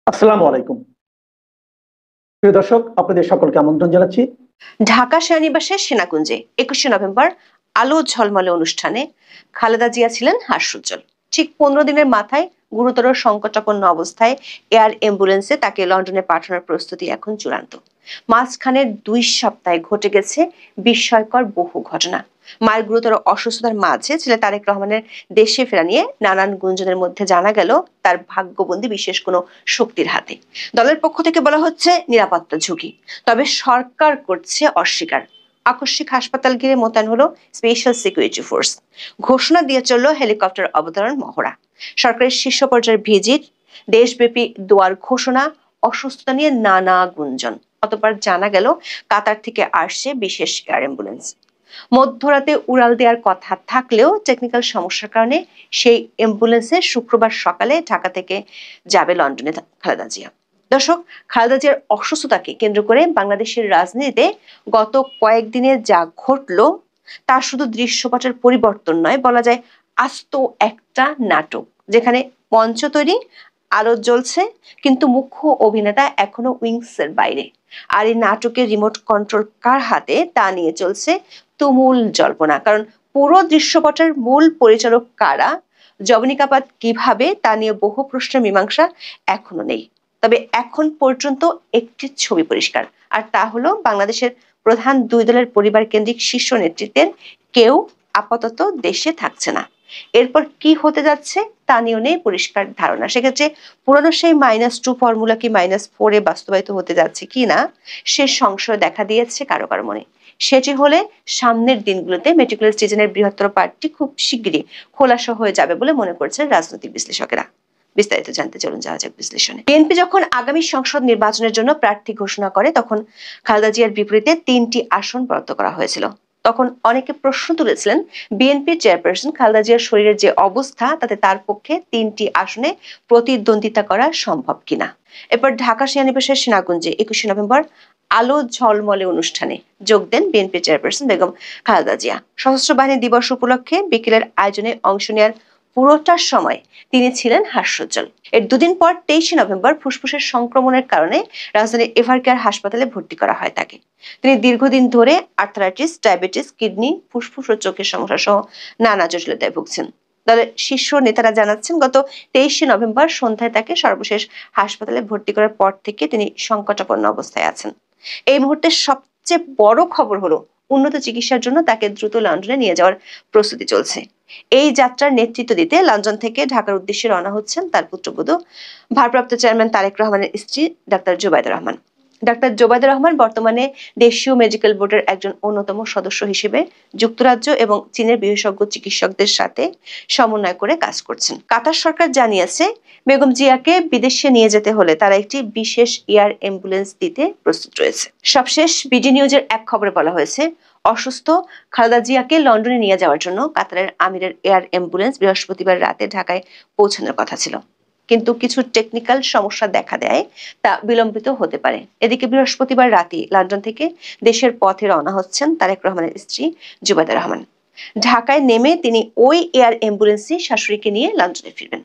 আসসালামু আলাইকুম। প্রিয় দর্শক, আপনাদের সকলকে আমন্ত্রণ জানাচ্ছি। ঢাকা সেনানিবাসের সেনাকুঞ্জে ২১শে নভেম্বর আলো ঝলমলে অনুষ্ঠানে খালেদা জিয়া ছিলেন হাস্যোজ্জ্বল। ঠিক ১৫ দিনের মাথায় গুরুতর সংকটাপন্ন অবস্থায় এয়ার অ্যাম্বুলেন্সে তাকে লন্ডনে পাঠানোর প্রস্তুতি এখন চূড়ান্ত। মাঝখানের ২ সপ্তাহে ঘটে গেছে বিস্ময়কর বহু ঘটনা। মায়ের গুরুতর অসুস্থতার মাঝে ছেলে তারেক রহমানের দেশে ফেরা নিয়ে নানান গুঞ্জনের মধ্যে জানা গেল তার ভাগ্যবন্দি বিশেষ কোনো শক্তির হাতে। দলের পক্ষ থেকে বলা হচ্ছে নিরাপত্তা ঝুঁকি, তবে সরকার করছে অস্বীকার। আকস্মিক হাসপাতাল ঘিরে মোতায়েন হলো স্পেশাল সিকিউরিটি ফোর্স। ঘোষণা দিয়ে চলল হেলিকপ্টার অবতরণ মহড়া। সরকারের শীর্ষ পর্যায়ের ভিজিট, দেশব্যাপী দোয়ার ঘোষণা, অসুস্থতা নিয়ে নানা গুঞ্জন। অতঃপর জানা গেল কাতার থেকে আসছে বিশেষ এয়ার অ্যাম্বুলেন্স। মধ্যরাতে উড়াল দেওয়ার কথা থাকলেও টেকনিক্যাল সমস্যার কারণে সেই অ্যাম্বুলেন্সে শুক্রবার সকালে ঢাকা থেকে যাবে লন্ডনে খালেদা জিয়া। দর্শক, খালেদা জিয়ার অসুস্থতাকে কেন্দ্র করে বাংলাদেশের রাজনীতিতে গত কয়েকদিনে যা ঘটলো তা শুধু দৃশ্যপটের পরিবর্তন নয়, বলা যায় আস্ত একটা নাটক, যেখানে মঞ্চ তৈরি, আলো জ্বলছে, কিন্তু মুখ্য অভিনেতা এখনো উইংসের বাইরে। আর এই নাটকের রিমোট কন্ট্রোল কার হাতে তা নিয়ে চলছে তুমুল জল্পনা। কারণ পুরো দৃশ্যপটের মূল পরিচালক কারা, জবনিকাপাত কিভাবে, তা নিয়ে বহু প্রশ্নের মীমাংসা এখনো নেই। তবে এখন পর্যন্ত একটি ছবি পরিষ্কার, আর তা হলো বাংলাদেশের প্রধান দুই দলের পরিবার কেন্দ্রিক শীর্ষ নেতৃত্বের কেউ আপাতত দেশে থাকছে না। এরপর কি হতে যাচ্ছে তা নিয়েও নেই পরিষ্কার ধারণা। সেক্ষেত্রে পুরনো সেই -2 ফর্মুলা কি -4 বাস্তবায়িত হতে যাচ্ছে কি না, সে সংশয় দেখা দিয়েছে কারো কারো মনে। সেটি হলে সামনের দিনগুলোতে মেট্রিকুলার সিজনের বৃহত্তর পার্টটি খুব শিগগিরই খোলাসা হয়ে যাবে বলে মনে করছেন রাজনৈতিক বিশ্লেষকেরা। বিস্তারিত জানতে চলুন যাওয়া যাক বিশ্লেষণে। বিএনপি যখন আগামী সংসদ নির্বাচনের জন্য প্রার্থী ঘোষণা করে, তখন খালেদা জিয়ার বিপরীতে 3টি আসন বরাদ্দ করা হয়েছিল। তখন অনেকে প্রশ্ন তুলেছিলেন, বিএনপি চেয়ারপারসন খালেদা জিয়ার শরীরের যে অবস্থা, তাতে তার পক্ষে 3টি আসনে প্রতিদ্বন্দ্বিতা করা সম্ভব কিনা। এরপর ঢাকা সেনানিবাসের সেনাকুঞ্জে ২১শে নভেম্বর আলো ঝলমলে অনুষ্ঠানে যোগ দেন বিএনপি চেয়ারপারসন বেগম খালেদা জিয়া। সশস্ত্র বাহিনী দিবস উপলক্ষে বিকেলের আয়োজনে অংশ নেওয়ার পুরোটার সময় তিনি ছিলেন হাস্যোজ্জ্বল। এর দুদিন পর 23শে নভেম্বর ফুসফুসের সংক্রমণের কারণে রাজধানীর এভারকেয়ার হাসপাতালে ভর্তি করা হয় তাকে। তিনি দীর্ঘদিন ধরে আর্থারাইটিস, ডায়াবেটিস, কিডনি, ফুসফুস ও চোখের সমস্যা সহ নানা জটিলতায় ভুগছেন। দলের শীর্ষ নেতারা জানাচ্ছেন, গত 23শে নভেম্বর সন্ধ্যায় তাকে সর্বশেষ হাসপাতালে ভর্তি করার পর থেকে তিনি সংকটাপন্ন অবস্থায় আছেন। এই মুহূর্তে সবচেয়ে বড় খবর হলো, উন্নত চিকিৎসার জন্য তাকে দ্রুত লন্ডনে নিয়ে যাওয়ার প্রস্তুতি চলছে। এই যাত্রার নেতৃত্ব দিতে লন্ডন থেকে ঢাকার উদ্দেশ্যে রওনা হচ্ছেন তার পুত্রবধূ, ভারপ্রাপ্ত চেয়ারম্যান তারেক রহমানের স্ত্রী ডাক্তার জোবায়দা রহমান। ডাক্তার জোবায়দা রহমান বর্তমানে দেশীয় মেডিকেল বোর্ডের একজন অন্যতম সদস্য হিসেবে যুক্তরাজ্য এবং চীনের বিশেষজ্ঞ চিকিৎসকদের সাথে সমন্বয় করে কাজ করছেন। কাতার সরকার জানিয়েছে, বেগম জিয়াকে বিদেশে নিয়ে যেতে হলে তারা একটি বিশেষ এয়ার অ্যাম্বুলেন্স দিতে প্রস্তুত রয়েছে। সবশেষ বিডি নিউজের এক খবরে বলা হয়েছে, অসুস্থ খালেদা জিয়াকে লন্ডনে নিয়ে যাওয়ার জন্য কাতারের আমিরের এয়ার অ্যাম্বুলেন্স বৃহস্পতিবার রাতে ঢাকায় পৌঁছানোর কথা ছিল, কিন্তু কিছু টেকনিক্যাল সমস্যা দেখা দেয় তা বিলম্বিত হতে পারে। এদিকে বৃহস্পতিবার রাতে লন্ডন থেকে দেশের পথে রওনা হচ্ছেন তারেক রহমানের স্ত্রী জুবাইদা রহমান। ঢাকায় নেমে তিনি ওই এয়ার অ্যাম্বুলেন্সে শাশুড়িকে নিয়ে লন্ডনে ফিরবেন।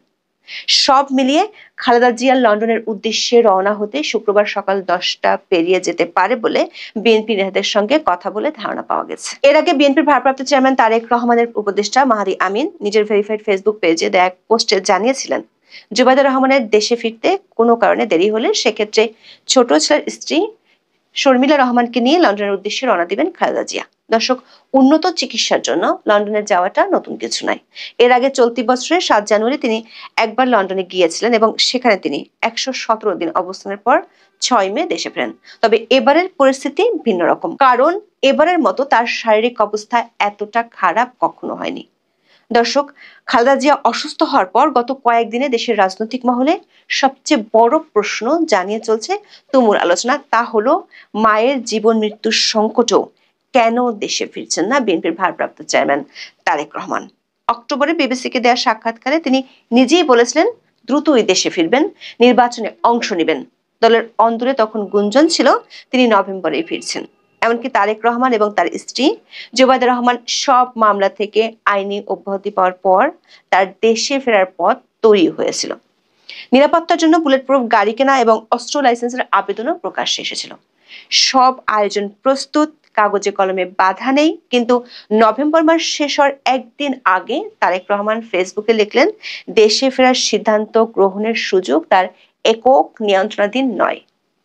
সব মিলিয়ে খালেদা জিয়ার লন্ডনের উদ্দেশ্যে রওনা হতে শুক্রবার সকাল 10টা পেরিয়ে যেতে পারে বলে বিএনপি নেতাদের সঙ্গে কথা বলে ধারণা পাওয়া গেছে। এর আগে বিএনপির ভারপ্রাপ্ত চেয়ারম্যান তারেক রহমানের উপদেষ্টা মাহাদি আমিন নিজের ভেরিফাইড ফেসবুক পেজে দেয়া এক পোস্টে জানিয়েছিলেন, জুবাইদা রহমানের দেশে ফিরতে কোনো কারণে দেরি হলে সেক্ষেত্রে ছোট ছেলের স্ত্রী শর্মিলা রহমানকে নিয়ে লন্ডনের উদ্দেশ্যে রওনা দিবেন খালেদা জিয়া। দর্শক, উন্নত চিকিৎসার জন্য লন্ডনে যাওয়াটা নতুন কিছু নয়। এর আগে চলতি বছরের 7 জানুয়ারি তিনি একবার লন্ডনে গিয়েছিলেন এবং সেখানে তিনি 117 দিন অবস্থানের পর 6 মে দেশে ফেরেন। তবে এবারের পরিস্থিতি ভিন্ন রকম, কারণ এবারের মতো তার শারীরিক অবস্থা এতটা খারাপ কখনো হয়নি। দর্শক, খালেদা জিয়া অসুস্থ হওয়ার পর গত কয়েকদিনে দেশের রাজনৈতিক মহলে সবচেয়ে বড় প্রশ্ন জানিয়ে চলছে তুমুল আলোচনা, তা হলো মায়ের জীবন মৃত্যুর সংকটও কেন দেশে ফিরছেন না বিএনপির ভারপ্রাপ্ত চেয়ারম্যান তারেক রহমান। অক্টোবরে বিবিসিকে দেওয়া সাক্ষাৎকারে তিনি নিজেই বলেছিলেন দ্রুতই দেশে ফিরবেন, নির্বাচনে অংশ নেবেন। দলের অন্দরে তখন গুঞ্জন ছিল তিনি নভেম্বরেই ফিরছেন। এমনকি তারেক রহমান এবং তার স্ত্রী জুবাইদা রহমান সব মামলা থেকে আইনি অব্যাহতি পাওয়ার পর তার দেশে ফেরার পথ তৈরি হয়েছিল। নিরাপত্তার জন্য বুলেট প্রুফ গাড়ি কেনা এবং অস্ত্র লাইসেন্সের আবেদনও প্রকাশ্যে এসেছিল। সব আয়োজন প্রস্তুত, কাগজে কলমে বাধা নেই, কিন্তু নভেম্বর মাস শেষ হওয়ার একদিন আগে তারেক রহমান ফেসবুকে লিখলেন, দেশে ফেরার সিদ্ধান্ত গ্রহণের সুযোগ তার একক নিয়ন্ত্রণাধীন নয়।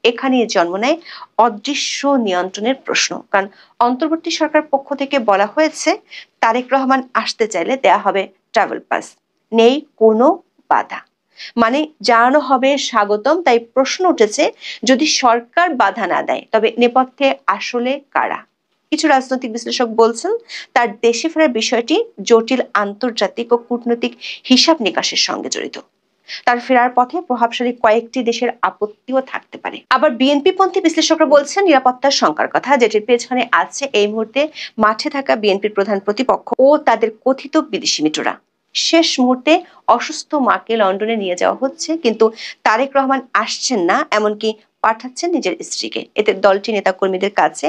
এখানেই জন্ম নেয় অদৃশ্য নিয়ন্ত্রণের প্রশ্ন। কারণ অন্তর্বর্তী সরকার পক্ষ থেকে বলা হয়েছে, তারেক রহমান আসতে চাইলে দেয়া হবে ট্রাভেল পাস, নেই কোনো বাধা, মানে জানানো হবে স্বাগতম। তাই প্রশ্ন উঠেছে, যদি সরকার বাধা না দেয় তবে নেপথ্যে আসলে কারা? কিছু রাজনৈতিক বিশ্লেষক বলছেন, তার দেশে ফেরার বিষয়টি জটিল আন্তর্জাতিক ও কূটনৈতিক হিসাব নিকাশের সঙ্গে জড়িত। তার ফেরার পথে প্রভাবশালী কয়েকটি দেশের আপত্তিও থাকতে পারে। আবার বিএনপি পন্থী বিশ্লেষকরা বলছেন, নিরাপত্তার শঙ্কার কথা, যেটির পেছনে আছে এই মুহূর্তে মাঠে থাকা বিএনপির প্রধান প্রতিপক্ষ ও তাদের কথিত বিদেশি মিত্ররা। শেষ মুহূর্তে অসুস্থ মাকে লন্ডনে নিয়ে যাওয়া হচ্ছে, কিন্তু তারেক রহমান আসছেন না, এমনকি পাঠাচ্ছেন নিজের স্ত্রীকে। এতে দলটি নেতাকর্মীদের কাছে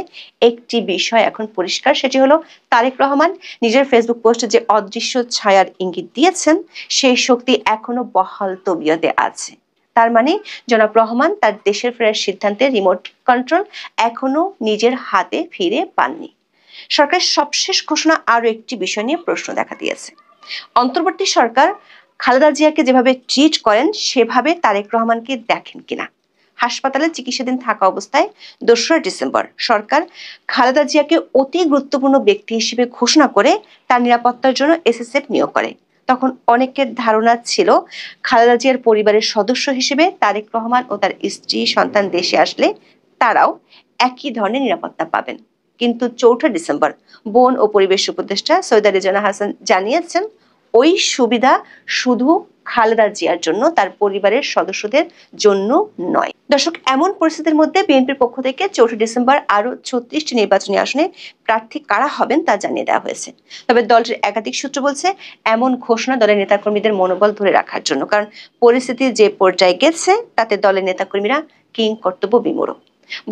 একটি বিষয় এখন পরিষ্কার, সেটি হলো তারেক রহমান নিজের ফেসবুক পোস্টে যে অদৃশ্য ছায়ার ইঙ্গিত দিয়েছেন, সেই শক্তি এখনো বহাল তবিয়তে আছে। তার মানে জনাব রহমান তার দেশের ফেরার সিদ্ধান্তে রিমোট কন্ট্রোল এখনো নিজের হাতে ফিরে পাননি। সরকারের সবশেষ ঘোষণা আরো একটি বিষয় নিয়ে প্রশ্ন দেখা দিয়েছে। অন্তর্বর্তী সরকার খালেদা জিয়াকে যেভাবে ট্রিট করেন, সেভাবে তারেক রহমানকে দেখেন কিনা। হাসপাতালে চিকিৎসাধীন থাকা অবস্থায় 2রা ডিসেম্বর সরকার খালেদা জিয়াকে অতি গুরুত্বপূর্ণ ব্যক্তি হিসেবে ঘোষণা করে তার নিরাপত্তার জন্য এসএসএফ নিয়োগ করে। তখন অনেকের ধারণা ছিল, খালেদা জিয়ার পরিবারের সদস্য হিসেবে তারেক রহমান ও তার স্ত্রী সন্তান দেশে আসলে তারাও একই ধরনের নিরাপত্তা পাবেন। কিন্তু 4ঠা ডিসেম্বর বন ও পরিবেশ উপদেষ্টা সৈয়দা রেজওয়ানা হাসান জানিয়েছেন, ওই সুবিধা শুধু খালেদা জিয়ার জন্য, তার পরিবারের সদস্যদের জন্য নয়। দর্শক, এমন পরিস্থিতির মধ্যে বিএনপির পক্ষ থেকে 4 ডিসেম্বর আরো 36টি নির্বাচনী আসনে প্রার্থী কারা হবেন তা জানিয়ে দেওয়া হয়েছে। তবে দলটির একাধিক সূত্র বলছে, এমন ঘোষণা দলের নেতাকর্মীদের মনোবল ধরে রাখার জন্য, কারণ পরিস্থিতি যে পর্যায়ে গেছে তাতে দলের নেতাকর্মীরা কিং কর্তব্য বিমূঢ়।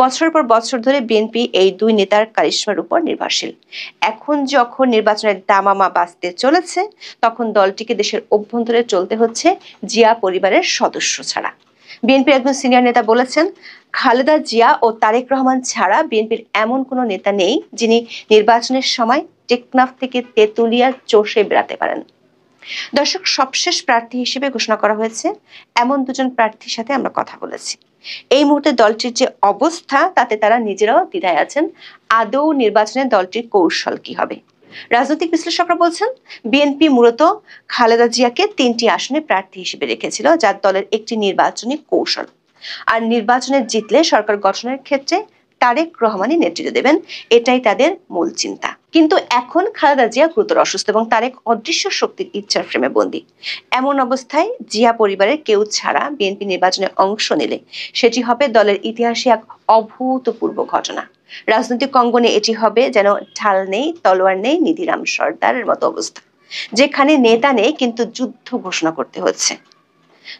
বছরের পর বছর ধরে বিএনপি এই দুই নেতার কারিশমার উপর নির্ভরশীল। এখন যখন নির্বাচনের দামামা বাজতে চলেছে, তখন দলটিকে দেশের অভ্যন্তরে চলতে হচ্ছে জিয়া পরিবারের সদস্য ছাড়া। বিএনপির একজন সিনিয়র নেতা বলেছেন, খালেদা জিয়া ও তারেক রহমান ছাড়া বিএনপির এমন কোনো নেতা নেই যিনি নির্বাচনের সময় টেকনাফ থেকে তেতুলিয়া চষে বেড়াতে পারেন। দর্শক, সবশেষ প্রার্থী হিসেবে ঘোষণা করা হয়েছে এমন দুজন প্রার্থীর সাথে আমরা কথা বলেছি। এই মুহূর্তে দলটির যে অবস্থা, তাতে তারা নিজেরাও দ্বিধায় আছেন, আদৌ নির্বাচনে দলটির কৌশল কি হবে। রাজনৈতিক বিশ্লেষকরা বলছেন, বিএনপি মূলত খালেদা জিয়াকে 3টি আসনে প্রার্থী হিসেবে রেখেছিল, যার দলের একটি নির্বাচনী কৌশল। আর নির্বাচনে জিতলে সরকার গঠনের ক্ষেত্রে তারেক রহমানই নেতৃত্ব দেবেন, এটাই তাদের মূল চিন্তা। কিন্তু এখন খালেদা জিয়া গুরুতর অসুস্থ এবং তারেক অদৃশ্য শক্তির ইচ্ছার ফ্রেমে বন্দী। এমন অবস্থায় জিয়া পরিবারের কেউ ছাড়া বিএনপি নির্বাচনে অংশ নিলে সেটি হবে দলের ইতিহাসে এক অভূতপূর্ব ঘটনা। রাজনৈতিক অঙ্গনে এটি হবে যেন ঢাল নেই, তলোয়ার নেই, নিধিরাম সর্দারের মতো অবস্থা, যেখানে নেতা নেই কিন্তু যুদ্ধ ঘোষণা করতে হচ্ছে।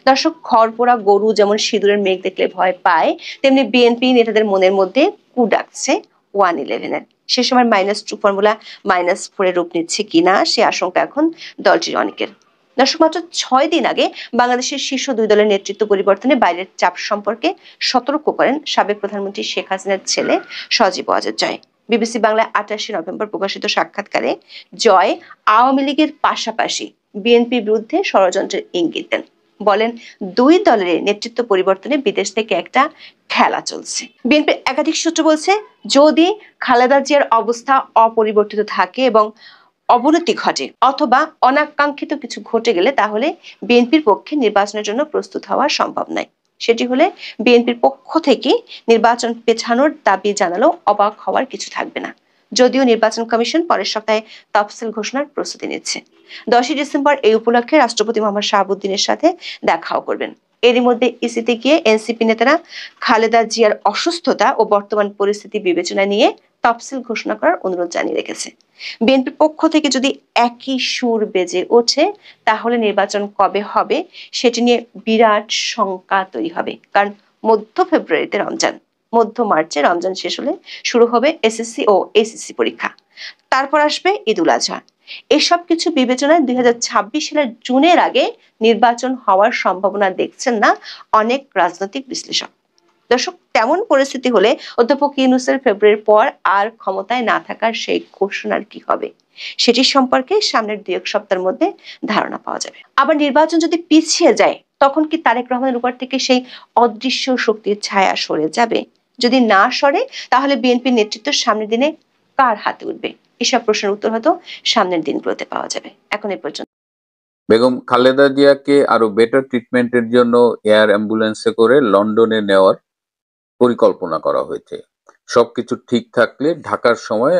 দর্শক, খড়পোড়া গরু যেমন সিঁদুরের মেঘ দেখলে ভয় পায়, তেমনি বিএনপি নেতাদের মনের মধ্যে কু ডাকছে 111-এর। সে সময় -2 ফর্মুলা -4 রূপ নিচ্ছে কিনা, সে আশঙ্কা এখন দলটির অনেকের। দর্শক, মাত্র 6 দিন আগে বাংলাদেশের শীর্ষ 2 দলের নেতৃত্ব পরিবর্তনে বাইরের চাপ সম্পর্কে সতর্ক করেন সাবেক প্রধানমন্ত্রী শেখ হাসিনার ছেলে সজীব ওয়াজেদ জয়। বিবিসি বাংলায় 28 নভেম্বর প্রকাশিত সাক্ষাৎকারে জয় আওয়ামী লীগের পাশাপাশি বিএনপির বিরুদ্ধে ষড়যন্ত্রের ইঙ্গিত দেন। বলেন, 2 দলের নেতৃত্ব পরিবর্তনে বিদেশ থেকে একটা খেলা চলছে। বিএনপির একাধিক সূত্র বলছে, যদি খালেদা জিয়ার অবস্থা অপরিবর্তিত থাকে এবং অবনতি ঘটে অথবা অনাকাঙ্ক্ষিত কিছু ঘটে গেলে, তাহলে বিএনপির পক্ষে নির্বাচনের জন্য প্রস্তুত হওয়া সম্ভব নয়। সেটি হলে বিএনপির পক্ষ থেকে নির্বাচন পেছানোর দাবি জানালেও অবাক হওয়ার কিছু থাকবে না। যদিও নির্বাচন কমিশন পরের সপ্তাহে তফসিল ঘোষণার প্রস্তুতি নিচ্ছে। 10 ডিসেম্বর এই উপলক্ষে রাষ্ট্রপতি মোহাম্মদ শাহাবুদ্দিনের সাথে দেখাও করবেন। এরই মধ্যে ইসিতে গিয়ে এনসিপি নেতারা খালেদা জিয়ার অসুস্থতা ও বর্তমান পরিস্থিতি বিবেচনা নিয়ে তফসিল ঘোষণা করার অনুরোধ জানিয়ে রেখেছে। বিএনপির পক্ষ থেকে যদি একই সুর বেজে ওঠে, তাহলে নির্বাচন কবে হবে সেটি নিয়ে বিরাট শঙ্কা তৈরি হবে। কারণ মধ্য ফেব্রুয়ারিতে রমজান, মধ্য মার্চে রমজান শেষ হলে শুরু হবে এসএসসি ও এইচএসসি পরীক্ষা, তারপর আসবে ঈদ উল আজহা। এসব কিছু বিবেচনায় 2026 সালের জুনের আগে নির্বাচন হওয়ার সম্ভাবনা দেখছেন না অনেক রাজনৈতিক বিশ্লেষক। দর্শক, তেমন পরিস্থিতি হলে অধ্যাপক ইউনূসের ফেব্রুয়ারির পর আর ক্ষমতায় না থাকার সেই ঘোষণার কি হবে সেটি সম্পর্কে সামনের 2-1 সপ্তাহের মধ্যে ধারণা পাওয়া যাবে। আবার নির্বাচন যদি পিছিয়ে যায় তখন কি তারেক রহমানের উপর থেকে সেই অদৃশ্য শক্তির ছায়া সরে যাবে? যদি না সরে তাহলে বিএনপির নেতৃত্ব সামনের দিনে কার হাতে উঠবে? এসব প্রশ্নের উত্তর হয়তো সামনের দিনগুলোতে পাওয়া যাবে। এখন এই পর্যন্ত। বেগম খালেদা জিয়াকে আরো বেটার ট্রিটমেন্টের জন্য এয়ার অ্যাম্বুলেন্সে করে লন্ডনে নেওয়ার পরিকল্পনা করা হয়েছে। সবকিছু ঠিক থাকলে ঢাকার সময়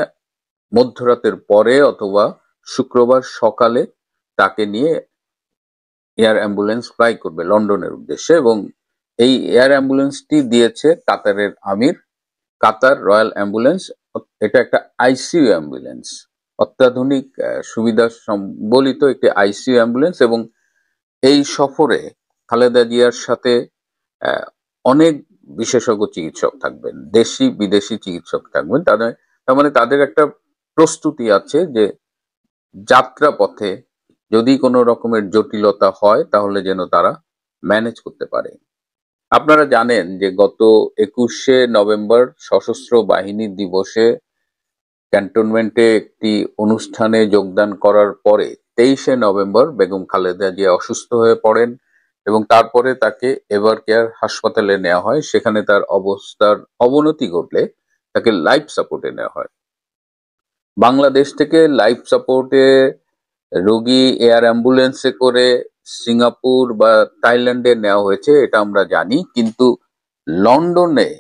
মধ্যরাতের পরে অথবা শুক্রবার সকালে তাকে নিয়ে এয়ার অ্যাম্বুলেন্স ফ্লাই করবে লন্ডনের উদ্দেশ্যে, এবং এই এয়ার অ্যাম্বুলেন্সটি দিয়েছে কাতারের আমির। কাতার রয়্যাল অ্যাম্বুলেন্স, এটা একটা আইসিইউ অ্যাম্বুলেন্স, অত্যাধুনিক সুবিধা সম্বলিত একটি আইসিইউ অ্যাম্বুলেন্স। এবং এই সফরে খালেদা জিয়ার সাথে অনেক বিশেষজ্ঞ চিকিৎসক থাকবেন, দেশি বিদেশি চিকিৎসক থাকবেন। তার মানে তাদের একটা প্রস্তুতি আছে যে যাত্রা পথে যদি কোনো রকমের জটিলতা হয় তাহলে যেন তারা ম্যানেজ করতে পারে। আপনারা জানেন যে গত 21শে নভেম্বর সশস্ত্র বাহিনী দিবসে ক্যান্টনমেন্টে একটি অনুষ্ঠানে যোগদান করার পরে 23শে নভেম্বর বেগম খালেদা জিয়া অসুস্থ হয়ে পড়েন এবং তারপরে তাকে এভার কেয়ার হাসপাতালে নেওয়া হয়। সেখানে তার অবস্থার অবনতি ঘটলে তাকে লাইফ সাপোর্টে নেওয়া হয়। বাংলাদেশ থেকে লাইফ সাপোর্টে রোগী এয়ার অ্যাম্বুলেন্সে করে সিঙ্গাপুর বা থাইল্যান্ডে নেওয়া হয়েছে, এটা আমরা জানি। কিন্তু লন্ডনে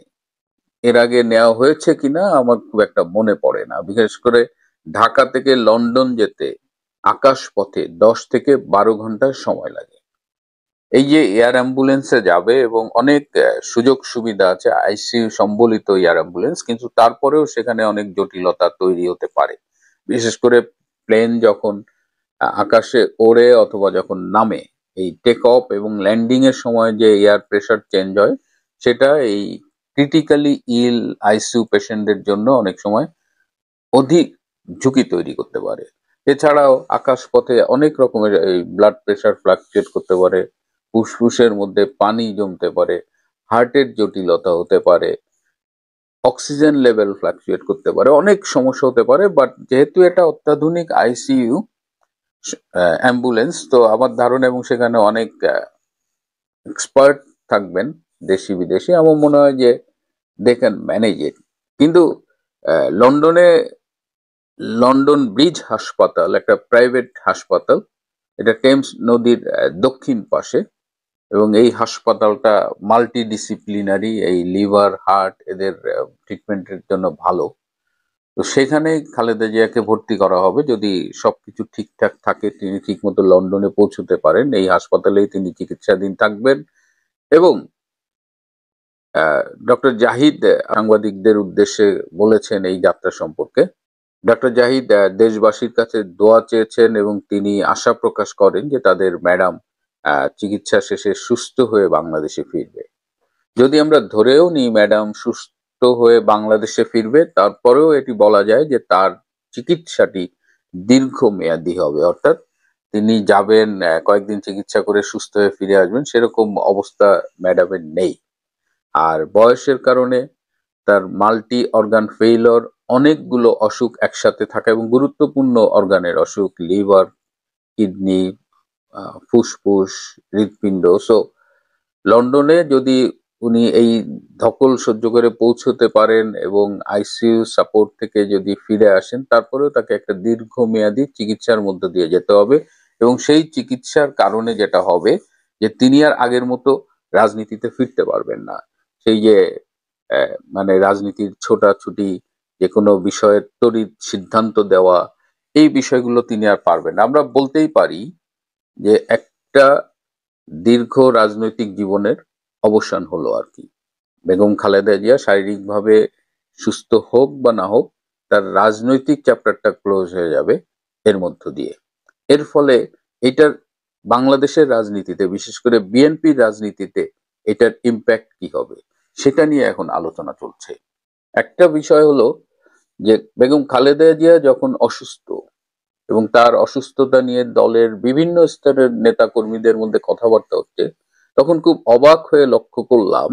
এর আগে নেওয়া হয়েছে কিনা আমার খুব একটা মনে পড়ে না। বিশেষ করে ঢাকা থেকে লন্ডন যেতে আকাশ পথে 10 থেকে 12 ঘন্টার সময় লাগে। এই যে এয়ার অ্যাম্বুলেন্সে যাবে এবং অনেক সুযোগ সুবিধা আছে আইসিইউ সম্বলিত এয়ার অ্যাম্বুলেন্স, কিন্তু তারপরেও সেখানে অনেক জটিলতা তৈরি হতে পারে। বিশেষ করে প্লেন যখন আকাশে ওড়ে অথবা যখন নামে, এই টেক অফ এবং ল্যান্ডিং এর সময় যে এয়ার প্রেসার চেঞ্জ হয়, সেটা এই ক্রিটিক্যালি ইল আইসিইউ পেশেন্টদের জন্য অনেক সময় অধিক ঝুঁকি তৈরি করতে পারে। এছাড়াও আকাশপথে অনেক রকমের এই ব্লাড প্রেসার ফ্লাকচুয়েট করতে পারে, ফুসফুসের মধ্যে পানি জমতে পারে, হার্টের জটিলতা হতে পারে, অক্সিজেন লেভেল ফ্লাকচুয়েট করতে পারে, অনেক সমস্যা হতে পারে। বাট যেহেতু এটা অত্যাধুনিক আইসিইউ অ্যাম্বুলেন্স, তো আমার ধারণা, এবং সেখানে অনেক এক্সপার্ট থাকবেন দেশি বিদেশি, আমার মনে হয় যে দে ক্যান ম্যানেজ ইট। কিন্তু লন্ডন ব্রিজ হাসপাতাল একটা প্রাইভেট হাসপাতাল, এটা টেমস নদীর দক্ষিণ পাশে, এবং এই হাসপাতালটা মাল্টি ডিসিপ্লিনারি, এই লিভার হার্ট এদের ট্রিটমেন্টের জন্য ভালো। তো সেখানে খালেদা জিয়াকে ভর্তি করা হবে। যদি সবকিছু ঠিকঠাক থাকে, তিনি ঠিকমতো লন্ডনে পৌঁছতে পারেন, এই হাসপাতালেই তিনি চিকিৎসাধীন থাকবেন। এবং ডক্টর জাহিদ সাংবাদিকদের উদ্দেশ্যে বলেছেন এই যাত্রা সম্পর্কে। ডক্টর জাহিদ দেশবাসীর কাছে দোয়া চেয়েছেন এবং তিনি আশা প্রকাশ করেন যে তাদের ম্যাডাম চিকিৎসা শেষে সুস্থ হয়ে বাংলাদেশে ফিরবে। যদি আমরা ধরেও নিই ম্যাডাম সুস্থ হয়ে বাংলাদেশে ফিরবে, তারপরেও এটি বলা যায় যে তার চিকিৎসাটি দীর্ঘমেয়াদী হবে। অর্থাৎ তিনি যাবেন, কয়েকদিন চিকিৎসা করে সুস্থ হয়ে ফিরে আসবেন, সেরকম অবস্থা ম্যাডামের নেই। আর বয়সের কারণে তার মাল্টি অর্গান ফেইলর, অনেকগুলো অসুখ একসাথে থাকা এবং গুরুত্বপূর্ণ অর্গানের অসুখ, লিভার, কিডনি, ফুসফুস, হৃৎপিণ্ড। সো লন্ডনে যদি উনি এই ধকল সহ্য করে পৌঁছতে পারেন এবং আইসিইউ সাপোর্ট থেকে যদি ফিরে আসেন, তারপরেও তাকে একটা দীর্ঘমেয়াদী চিকিৎসার মধ্য দিয়ে যেতে হবে। এবং সেই চিকিৎসার কারণে যেটা হবে যে তিনি আর আগের মতো রাজনীতিতে ফিরতে পারবেন না। সেই যে মানে রাজনীতির ছোটাছুটি, যে কোনো বিষয়ের তড়িৎ সিদ্ধান্ত দেওয়া, এই বিষয়গুলো তিনি আর পারবেন না। আমরা বলতেই পারি যে একটা দীর্ঘ রাজনৈতিক জীবনের অবসান হলো আর কি। বেগম খালেদা জিয়া শারীরিকভাবে সুস্থ হোক বা না হোক, তার রাজনৈতিক চ্যাপ্টারটা ক্লোজ হয়ে যাবে এর মধ্য দিয়ে। এর ফলে এটার বাংলাদেশের রাজনীতিতে, বিশেষ করে বিএনপির রাজনীতিতে এটার ইম্প্যাক্ট কি হবে সেটা নিয়ে এখন আলোচনা চলছে। একটা বিষয় হলো যে বেগম খালেদা জিয়া যখন অসুস্থ, এবং তার অসুস্থতা নিয়ে দলের বিভিন্ন স্তরের নেতা কর্মীদের মধ্যে কথাবার্তা হচ্ছে, তখন খুব অবাক হয়ে লক্ষ্য করলাম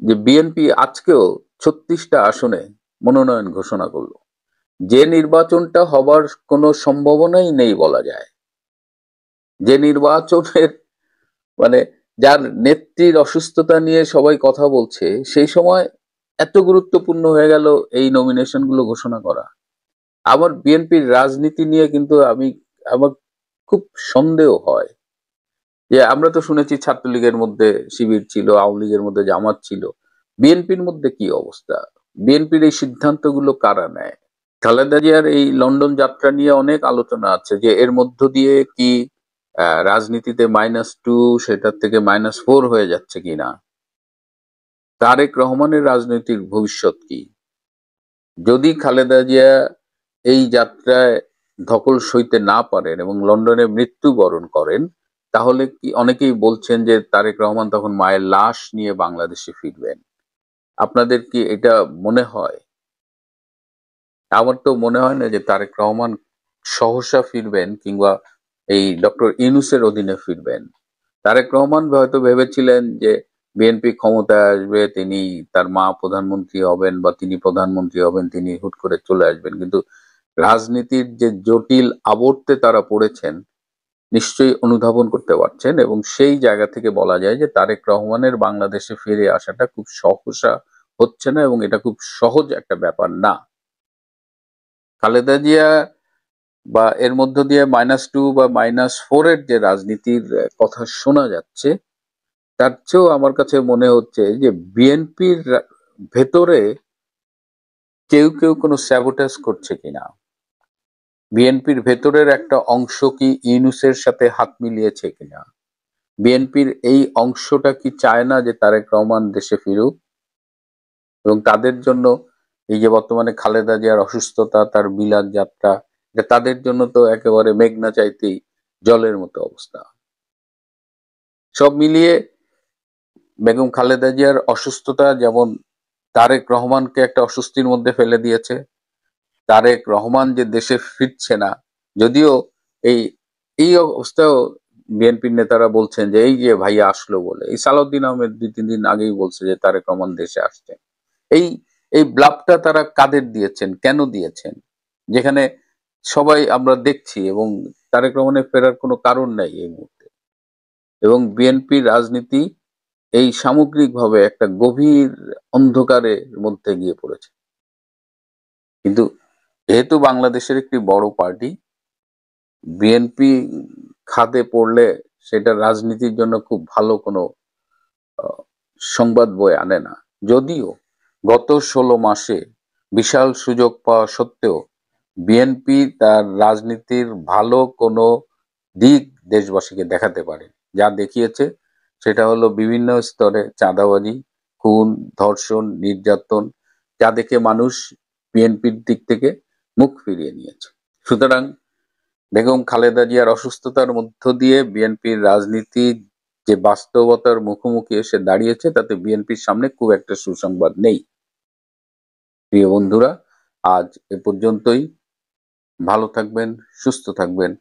যে বিএনপি আজকেও 36টা আসনে মনোনয়ন ঘোষণা করলো, যে নির্বাচনটা হবার কোনো সম্ভাবনাই নেই বলা যায়। যে নির্বাচনের মানে যার নেত্রীর অসুস্থতা নিয়ে সবাই কথা বলছে, সেই সময় এত গুরুত্বপূর্ণ হয়ে গেল এই নমিনেশন গুলো ঘোষণা করা। আমার বিএনপির রাজনীতি নিয়ে কিন্তু আমার খুব সন্দেহ হয় যে আমরা তো শুনেছি ছাত্রলীগের মধ্যে শিবির ছিল, আওয়ামী লীগের মধ্যে জামাত ছিল, বিএনপির মধ্যে কি অবস্থা? বিএনপির এই সিদ্ধান্তগুলো কারা নেয়? খালেদা জিয়ার এই লন্ডন যাত্রা নিয়ে অনেক আলোচনা আছে যে এর মধ্য দিয়ে কি রাজনীতিতে -2 সেটার থেকে -4 হয়ে যাচ্ছে কিনা। তারেক রহমানের রাজনৈতিক ভবিষ্যৎ কি? যদি খালেদা জিয়া এই যাত্রায় ধকল সইতে না পারেন এবং লন্ডনে মৃত্যুবরণ করেন, তাহলে কি অনেকেই বলছেন যে তারেক রহমান তখন মায়ের লাশ নিয়ে বাংলাদেশে ফিরবেন। আপনাদের কি এটা মনে হয়? আমার তো মনে হয় না যে তারেক রহমান সহসা ফিরবেন কিংবা এই ডক্টর ইউনূসের অধীনে ফিরবেন। তারেক রহমান হয়তো ভেবেছিলেন যে বিএনপি ক্ষমতায় আসবে, তিনি তার মা প্রধানমন্ত্রী হবেন বা তিনি প্রধানমন্ত্রী হবেন, তিনি হুট করে চলে আসবেন। কিন্তু রাজনীতির যে জটিল আবর্তে তারা পড়েছেন নিশ্চয়ই অনুধাবন করতে পারছেন, এবং সেই জায়গা থেকে বলা যায় যে তারেক রহমানের বাংলাদেশে ফিরে আসাটা খুব সহসা হচ্ছে না এবং এটা খুব সহজ একটা ব্যাপার না। খালেদা জিয়া বা এর মধ্য দিয়ে -2 বা -4 এর যে রাজনীতির কথা শোনা যাচ্ছে, তার চেয়েও আমার কাছে মনে হচ্ছে যে বিএনপির ভেতরে কেউ কেউ কোনো স্যাবোটাজ করছে কিনা। বিএনপির ভেতরের একটা অংশ কি ইউনূসের সাথে হাত মিলিয়েছে কিনা। বিএনপির এই অংশটা কি চায় না যে তারেক রহমান দেশে ফিরুক, এবং তাদের জন্য এই যে বর্তমানে খালেদা জিয়ার অসুস্থতা, তার বিলাত যাত্রা, এটা তাদের জন্য তো একেবারে মেঘনা চাইতেই জলের মতো অবস্থা। সব মিলিয়ে বেগম খালেদা জিয়ার অসুস্থতা যেমন তারেক রহমানকে একটা অস্বস্তির মধ্যে ফেলে দিয়েছে, তারেক রহমান যে দেশে ফিরছে না, যদিও এই এই অবস্থাও বিএনপির নেতারা বলছেন যে এই যে ভাইয়া আসলো বলে, এই সালাউদ্দিন আহমেদ 2-3 দিন আগেই বলছে যে তারেক রহমান দেশে আসছে। এই এই ব্লাফটা তারা কাদের দিয়েছেন, কেন দিয়েছেন, যেখানে সবাই আমরা দেখছি এবং তারেক রহমানের ফেরার কোনো কারণ নাই এই মুহূর্তে। এবং বিএনপির রাজনীতি এই সামগ্রিকভাবে একটা গভীর অন্ধকারের মধ্যে গিয়ে পড়েছে। কিন্তু যেহেতু বাংলাদেশের একটি বড় পার্টি, বিএনপি খাদে পড়লে সেটা রাজনীতির জন্য খুব ভালো কোনো সংবাদ বয়ে আনে না। যদিও গত 16 মাসে বিশাল সুযোগ পাওয়া সত্ত্বেও বিএনপি তার রাজনীতির ভালো কোনো দিক দেশবাসীকে দেখাতে পারে। যা দেখিয়েছে সেটা হলো বিভিন্ন স্তরে চাঁদাবাজি, খুন, ধর্ষণ, নির্যাতন, যা দেখে মানুষ বিএনপির দিক থেকে মুখ ফিরিয়ে নিয়েছে। সুতরাং বেগম খালেদা জিয়ার অসুস্থতার মধ্য দিয়ে বিএনপির রাজনীতি যে বাস্তবতার মুখোমুখি এসে দাঁড়িয়েছে, তাতে বিএনপির সামনে খুব একটা সুসংবাদ নেই। প্রিয় বন্ধুরা, আজ এ পর্যন্তই। ভালো থাকবেন, সুস্থ থাকবেন।